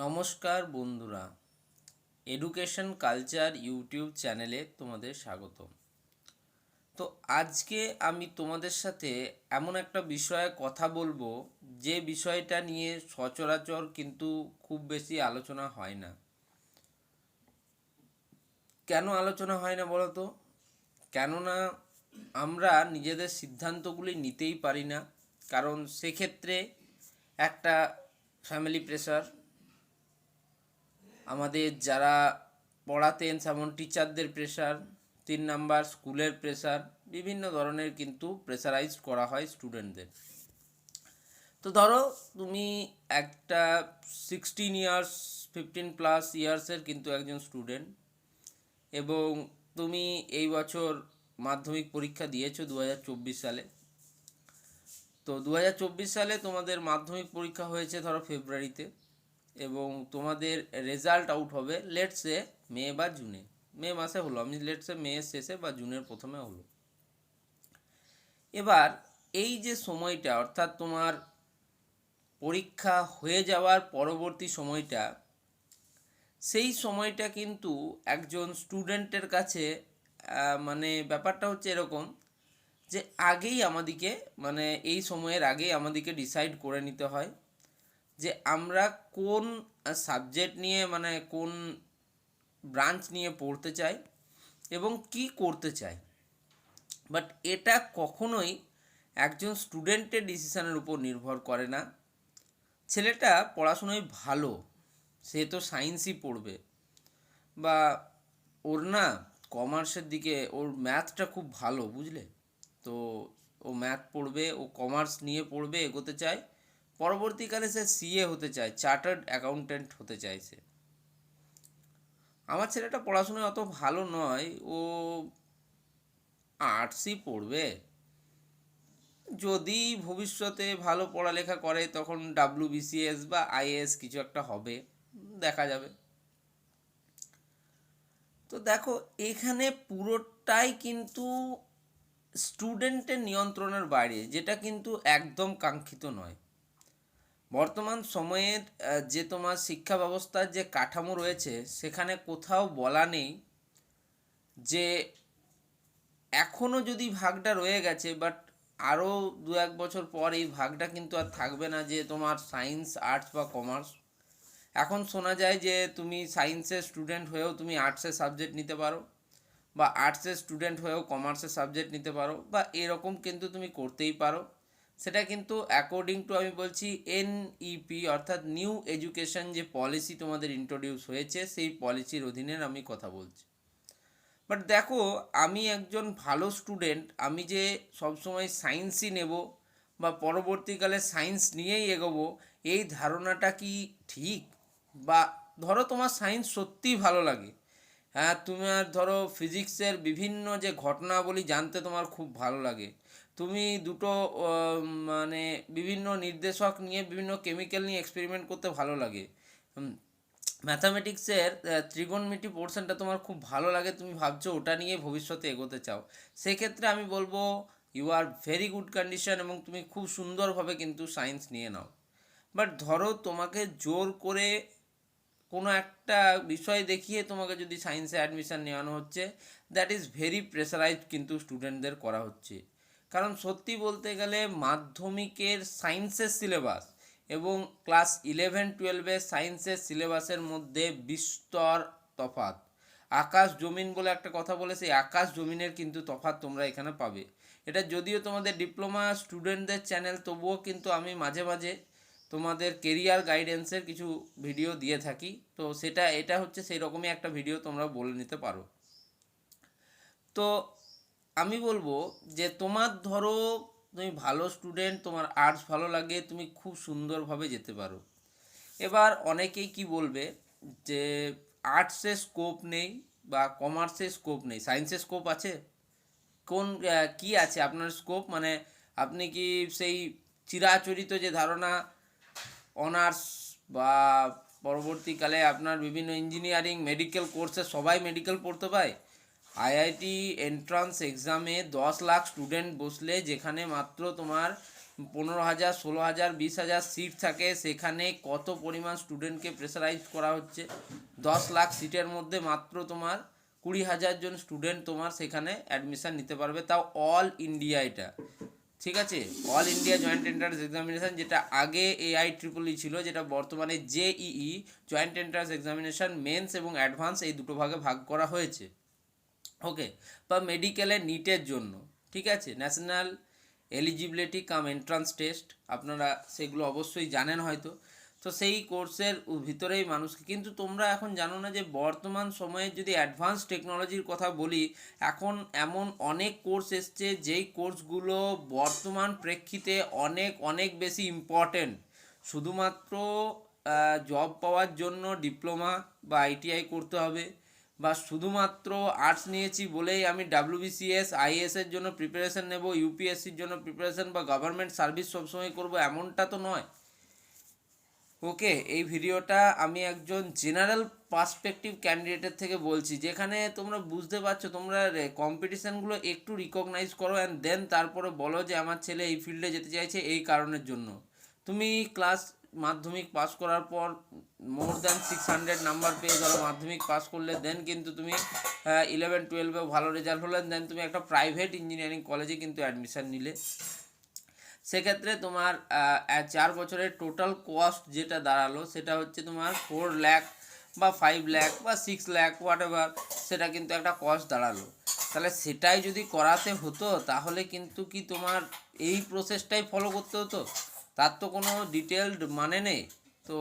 নমস্কার বন্ধুরা, education culture YouTube চ্যানেলে তোমাদের স্বাগত। তো আজকে আমি তোমাদের সাথে এমন একটা বিষয়ে কথা বলবো যে বিষয়টা নিয়ে সচরাচর কিন্তু খুব বেশি আলোচনা হয় না। কেন আলোচনা হয় না বলো তো? কেননা আমরা নিজেদের সিদ্ধান্তগুলি নিতেই পারি না, কারণ সেক্ষেত্রে একটা ফ্যামিলি প্রেশার, আমাদের যারা পড়াতেন যেমন টিচারদের প্রেশার, 3 নাম্বার স্কুলের প্রেশার, বিভিন্ন ধরনের কিন্তু প্রেশারাইজড করা হয় স্টুডেন্টদের। তো ধরো তুমি একটা 16 ইয়ার্স 15+ ইয়ার্সের কিন্তু একজন স্টুডেন্ট, এবং তুমি এই বছর মাধ্যমিক পরীক্ষা দিয়েছো 2024 সালে। তো 2024 সালে তোমাদের মাধ্যমিক পরীক্ষা হয়েছে ধরো ফেব্রুয়ারিতে, এবং তোমাদের রেজাল্ট আউট হবে লেটসে মে বা জুনে। মে মাসে হলো, আমি লেটসে মে শেষে বা জুনের প্রথমে হলো। এবার এই যে সময়টা, অর্থাৎ তোমার পরীক্ষা হয়ে যাওয়ার পরবর্তী সময়টা, সেই সময়টা কিন্তু একজন স্টুডেন্টের কাছে মানে ব্যাপারটা হচ্ছে এরকম যে আগেই আমাদেরকে, মানে এই সময়ের আগেই আমাদেরকে ডিসাইড করে নিতে হয় যে আমরা কোন সাবজেক্ট নিয়ে, মানে কোন ব্রাঞ্চ নিয়ে পড়তে চাই এবং কি করতে চাই। বাট এটা কখনোই একজন স্টুডেন্টের ডিসিশনের উপর নির্ভর করে না। ছেলেটা পড়াশোনায় ভালো, সে তো সায়েন্সই পড়বে, বা ওর না কমার্সের দিকে, ওর ম্যাথটা খুব ভালো, বুঝলে তো, ও ম্যাথ পড়বে, ও কমার্স নিয়ে পড়বে, এগোতে চায়। পরবর্তীকালে সে সিএ হতে চায়, চার্টার্ড অ্যাকাউন্ট্যান্ট হতে চায় সে। আমার ছেলেটা পড়াশোনায় অত ভালো নয়, ও আর্টসই পড়বে, যদি ভবিষ্যতে ভালো পড়ালেখা করে তখন ডাব্লিউবিসিএস বা আইএএস কিছু একটা হবে, দেখা যাবে। তো দেখো, এখানে পুরোটাই কিন্তু স্টুডেন্টের নিয়ন্ত্রণের বাইরে, যেটা কিন্তু একদম কাঙ্ক্ষিত নয়। বর্তমান সময়ের যে তোমার শিক্ষা ব্যবস্থার যে কাঠামো রয়েছে, সেখানে কোথাও বলা নেই যে এখনও যদি ভাগটা রয়ে গেছে, বাট আরও 2-1 বছর পর এই ভাগটা কিন্তু আর থাকবে না যে তোমার সায়েন্স, আর্টস বা কমার্স। এখন শোনা যায় যে তুমি সায়েন্সের স্টুডেন্ট হয়েও তুমি আর্টসের সাবজেক্ট নিতে পারো, বা আর্টসের স্টুডেন্ট হয়েও কমার্সের সাবজেক্ট নিতে পারো, বা এরকম কিন্তু তুমি করতেই পারো। সেটা কিন্তু অ্যাকর্ডিং টু, আমি বলছি, এনইপি অর্থাৎ নিউ এডুকেশন যে পলিসি তোমাদের ইন্ট্রোডিউস হয়েছে, সেই পলিসির অধীনে আমি কথা বলছি। বাট দেখো, আমি একজন ভালো স্টুডেন্ট, আমি যে সবসময় সায়েন্সই নেব বা পরবর্তীকালে সায়েন্স নিয়েই এগোবো, এই ধারণাটা কি ঠিক? বা ধরো তোমার সায়েন্স সত্যিই ভালো লাগে, হ্যাঁ, তোমার ধরো ফিজিক্সের বিভিন্ন যে ঘটনাবলী জানতে তোমার খুব ভালো লাগে, তুমি দুটো মানে বিভিন্ন নির্দেশক নিয়ে, বিভিন্ন কেমিক্যাল নিয়ে এক্সপেরিমেন্ট করতে ভালো লাগে, ম্যাথামেটিক্সের ত্রিগোণমিতি পোর্শনটা তোমার খুব ভালো লাগে, তুমি ভাবছো ওটা নিয়ে ভবিষ্যতে এগোতে চাও, সেক্ষেত্রে আমি বলবো you are very good condition, এবং তুমি খুব সুন্দরভাবে কিন্তু সায়েন্স নিয়ে নাও। বাট ধরো তোমাকে জোর করে কোনো একটা বিষয় দেখিয়ে তোমাকে যদি সায়েন্সে অ্যাডমিশান নেওয়ানো হচ্ছে, দ্যাট ইজ ভেরি প্রেসারাইজড কিন্তু স্টুডেন্টদের করা হচ্ছে। কারণ সত্যি বলতে গেলে মাধ্যমিকের সায়েন্সের সিলেবাস এবং ক্লাস 11-12 সায়েন্সের সিলেবাসের মধ্যে বিস্তর তফাৎ। আকাশ জমিন বলে একটা কথা বলে, সেই আকাশ জমিনের কিন্তু তফাৎ তোমরা এখানে পাবে। এটা যদিও তোমাদের ডিপ্লোমা স্টুডেন্টদের চ্যানেল, তবুও কিন্তু আমি মাঝে মাঝে তোমাদের কেরিয়ার গাইডেন্সের কিছু ভিডিও দিয়ে থাকি, তো এটা হচ্ছে সেই রকমই একটা ভিডিও, তোমরা বলে নিতে পারো। তো আমি বলবো যে তোমার ধরো তুমি ভালো স্টুডেন্ট, তোমার আর্টস ভালো লাগে, তুমি খুব সুন্দরভাবে যেতে পারো। এবার অনেকেই কি বলবে যে আর্টসে স্কোপ নেই বা কমার্সে স্কোপ নেই, সায়েন্সে স্কোপ আছে। কোন কি আছে আপনার স্কোপ? মানে আপনি কি সেই চিরাচরিত যে ধারণা, অনার্স বা পরবর্তীকালে আপনার বিভিন্ন ইঞ্জিনিয়ারিং মেডিকেল কোর্সে সবাই মেডিকেল পড়তে পায়, আইআইটি এন্ট্রান্স এক্সামে 10 লাখ স্টুডেন্ট বসলে যেখানে মাত্র তোমার 15,000, 16,000, 20,000 সিট থাকে, সেখানে কত পরিমাণ স্টুডেন্টকে প্রেসারাইজ করা হচ্ছে। 10 লাখ সিটের মধ্যে মাত্র তোমার 20,000 জন স্টুডেন্ট তোমার সেখানে অ্যাডমিশান নিতে পারবে, তাও অল ইন্ডিয়া। এটা ঠিক আছে, all India joint entrance examination, যেটা আগে AIEEE ছিল, যেটা বর্তমানে JEE joint entrance examination mains এবং অ্যাডভান্স এই দুটো ভাগে ভাগ করা হয়েছে। ওকে, বা মেডিকেলের নিটের জন্য, ঠিক আছে, ন্যাশনাল এলিজিবিলিটি কাম এন্ট্রান্স টেস্ট, আপনারা সেগুলো অবশ্যই জানেন হয়তো। তো সেই কোর্সের ভিতরেই মানুষকে, কিন্তু তোমরা এখন জানো না যে বর্তমান সময়ে যদি অ্যাডভান্স টেকনোলজির কথা বলি, এখন এমন অনেক কোর্স এসছে যেই কোর্সগুলো বর্তমান প্রেক্ষিতে অনেক অনেক বেশি ইম্পর্টেন্ট। শুধুমাত্র জব পাওয়ার জন্য ডিপ্লোমা বা ITI করতে হবে, বা শুধুমাত্র আর্টস নিয়েছি বলেই আমি WBCS IAS-এর জন্য প্রিপারেশান নেব, UPSCর জন্য প্রিপারেশান বা গভর্নমেন্ট সার্ভিস সবসময় করব, এমনটা তো নয়। ওকে, এই ভিডিওটা আমি একজন জেনারেল পার্সপেক্টিভ ক্যান্ডিডেটের থেকে বলছি, যেখানে তোমরা বুঝতে পারছো, তোমরা কম্পিটিশানগুলো একটু রিকগনাইজ করো অ্যান্ড দেন তারপরে বলো যে আমার ছেলে এই ফিল্ডে যেতে চাইছে এই কারণের জন্য। তুমি মাধ্যমিক পাস করার পর মোর দ্যান 600 নাম্বার পেয়ে ধরো মাধ্যমিক পাস করলে, দেন কিন্তু তুমি 11-12-এও ভালো রেজাল্ট হলেন, দেন তুমি একটা প্রাইভেট ইঞ্জিনিয়ারিং কলেজে কিন্তু অ্যাডমিশান নিলে, সেক্ষেত্রে তোমার 4 বছরের টোটাল কস্ট যেটা দাঁড়ালো সেটা হচ্ছে তোমার 4 লাখ বা 5 লাখ বা 6 লাখ হোয়াট এভার, সেটা কিন্তু একটা কস্ট দাঁড়ালো। তাহলে সেটাই যদি করাতে হতো তাহলে কিন্তু কি তোমার এই প্রসেসটাই ফলো করতে হতো? তার তো কোনো ডিটেলড মানে নেই। তো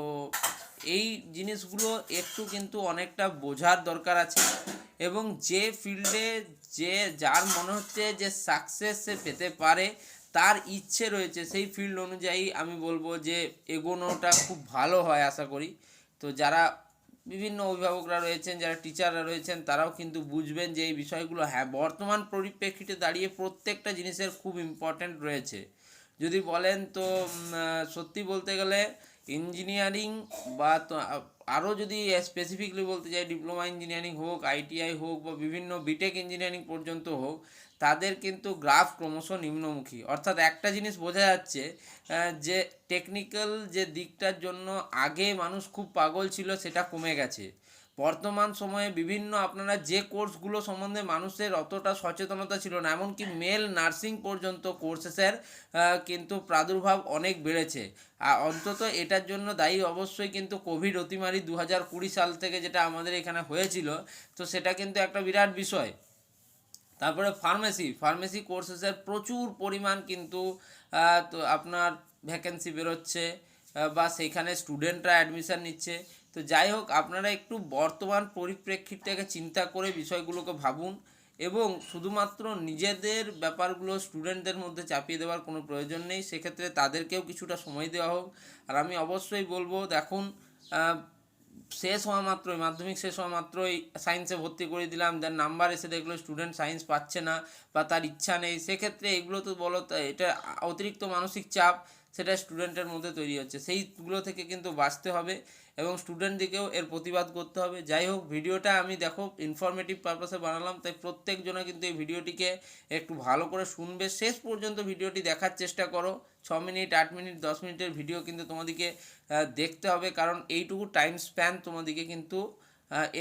এই জিনিসগুলো একটু কিন্তু অনেকটা বোঝার দরকার আছে, এবং যে ফিল্ডে যার মনে হচ্ছে যে সাকসেস সে পেতে পারে, তার ইচ্ছে রয়েছে, সেই ফিল্ড অনুযায়ী আমি বলবো যে এগোনোটা খুব ভালো হয় আশা করি। তো যারা বিভিন্ন অভিভাবকরা রয়েছেন, যারা টিচাররা রয়েছেন, তারাও কিন্তু বুঝবেন যে এই বিষয়গুলো হ্যাঁ বর্তমান পরিপ্রেক্ষিতে দাঁড়িয়ে প্রত্যেকটা জিনিসের খুব ইম্পর্ট্যান্ট রয়েছে। যদি বলেন তো সত্যি বলতে গেলে ইঞ্জিনিয়ারিং বা তো আরও যদি স্পেসিফিকলি বলতে চাই, ডিপ্লোমা ইঞ্জিনিয়ারিং হোক, ITI হোক, বা বিভিন্ন বিটেক ইঞ্জিনিয়ারিং পর্যন্ত হোক, তাদের কিন্তু গ্রাফ ক্রমশ নিম্নমুখী। অর্থাৎ একটা জিনিস বোঝা যাচ্ছে যে টেকনিক্যাল যে দিকটার জন্য আগে মানুষ খুব পাগল ছিল, সেটা কমে গেছে। বর্তমান সময়ে বিভিন্ন আপনারা যে কোর্সগুলো সম্বন্ধে মানুষের অতটা সচেতনতা ছিল না, এমনকি মেল নার্সিং পর্যন্ত কোর্সেসের কিন্তু প্রাদুর্ভাব অনেক বেড়েছে। অন্তত এটার জন্য দায়ী অবশ্যই কিন্তু কোভিড অতিমারি 2020 সাল থেকে যেটা আমাদের এখানে হয়েছিল, তো সেটা কিন্তু একটা বিরাট বিষয়। তারপরে ফার্মেসি কোর্সেসের প্রচুর পরিমাণ কিন্তু তো আপনার ভ্যাকেন্সি বেরোচ্ছে, বা সেইখানে স্টুডেন্টরা অ্যাডমিশান নিচ্ছে। তো যাই হোক, আপনারা একটু বর্তমান পরিপ্রেক্ষিতটাকে চিন্তা করে বিষয়গুলোকে ভাবুন, এবং শুধুমাত্র নিজেদের ব্যাপারগুলো স্টুডেন্টদের মধ্যে চাপিয়ে দেওয়ার কোনো প্রয়োজন নেই। সেক্ষেত্রে তাদেরকেও কিছুটা সময় দেওয়া হোক। আর আমি অবশ্যই বলবো, দেখুন, শেষ হওয়া মাত্রই, মাধ্যমিক শেষ হওয়া মাত্রই সায়েন্সে ভর্তি করে দিলাম, দেন নাম্বার এসে দেখলো স্টুডেন্ট সায়েন্স পাচ্ছে না বা তার ইচ্ছা নেই, সেক্ষেত্রে এগুলো তো বলো এটা অতিরিক্ত মানসিক চাপ সেটা স্টুডেন্টের মধ্যে তৈরি হচ্ছে। সেইগুলো থেকে কিন্তু বাঁচতে হবে, এবং স্টুডেন্টদিকেও এর প্রতিবাদ করতে হবে। যাই হোক, ভিডিওটা আমি দেখো ইনফরমেটিভ পারপাসে বানালাম, তাই প্রত্যেকজনে কিন্তু এই ভিডিওটিকে একটু ভালো করে শুনবে, শেষ পর্যন্ত ভিডিওটি দেখার চেষ্টা করো। 6 মিনিট, 8 মিনিট, 10 মিনিটের ভিডিও কিন্তু তোমাদেরকে দেখতে হবে, কারণ এইটুকু টাইম স্প্যান তোমাদেরকে কিন্তু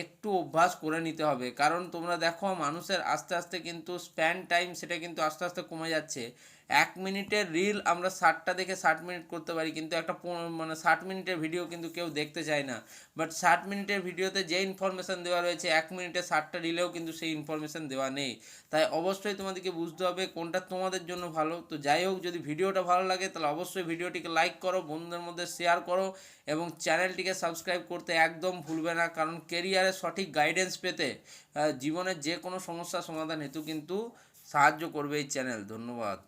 একটু অভ্যাস করে নিতে হবে। কারণ তোমরা দেখো, মানুষের আস্তে আস্তে কিন্তু স্প্যান টাইম সেটা কিন্তু আস্তে আস্তে কমে যাচ্ছে। 1 মিনিটের রিল আমরা 60টা দেখে 60 মিনিট করতে পারি, কিন্তু একটা 60 মিনিটের ভিডিও কিন্তু কেউ দেখতে চায় না। বাট 60 মিনিটের ভিডিওতে যে ইনফরমেশান দেওয়া রয়েছে, 1 মিনিটে 60টা রিলেও কিন্তু সেই ইনফরমেশান দেওয়া নেই। তাই অবশ্যই তোমাদেরকে বুঝতে হবে কোনটা তোমাদের জন্য ভালো। তো যাই হোক, যদি ভিডিওটা ভালো লাগে তাহলে অবশ্যই ভিডিওটিকে লাইক করো, বন্ধুদের মধ্যে শেয়ার করো, এবং চ্যানেলটিকে সাবস্ক্রাইব করতে একদম ভুলবে না, কারণ কেরিয়ারের সঠিক গাইডেন্স পেতে জীবনের যে কোনো সমস্যার সমাধান হেতু কিন্তু সাহায্য করবে এই চ্যানেল। ধন্যবাদ।